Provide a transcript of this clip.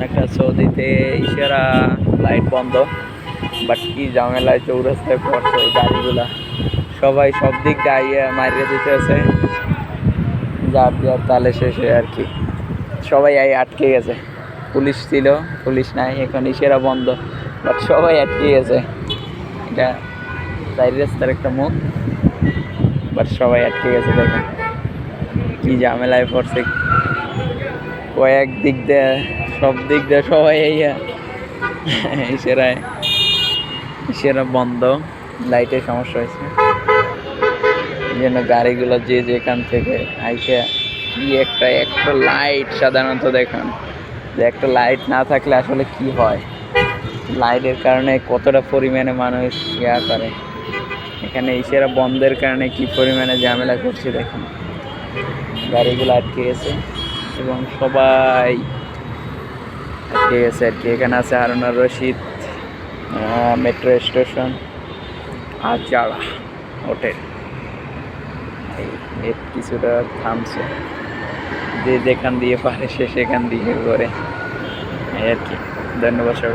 একটা সৌদিতে ইশারা লাইট বন্ধ, বাট কি ঝামেলায় চৌরাস্তায় পড়ছে গাড়িগুলা, সবাই সব দিক দিয়ে মারিয়ে দিতেছে, যার যার তালে শেষে আর কি সবাই আটকে গেছে। পুলিশ ছিল, পুলিশ নাই, এখন ইশারা বন্ধ, বাট সবাই আটকে গেছে। এটা চার রাস্তার একটা মুখ, বাট সবাই আটকে গেছে। দেখেন কি ঝামেলায় পড়ছে, কয়েক দিক দিয়ে সব দিক দিয়ে সবাই ইশারা বন্ধ, লাইটের সমস্যা হয়েছে, এই জন্য গাড়িগুলো যে যেখান থেকে আইসে কি একটা লাইট সাধারণত দেখেন যে একটা লাইট না থাকলে আসলে কি হয়, লাইটের কারণে কতটা পরিমাণে মানুষ করে। এখানে ইশারা বন্ধের কারণে কি পরিমাণে ঝামেলা করছে দেখুন, গাড়িগুলো আটকে গেছে এবং সবাই আটকে গেছে আর কি। এখানে আছে হারুনার রশিদ মেট্রো স্টেশন আর জারা হোটেল, এই কিছুটা থামছে, যে যেখান দিয়ে পারে সে সেখান দিয়ে করে আর কি। ধন্যবাদ সবাই।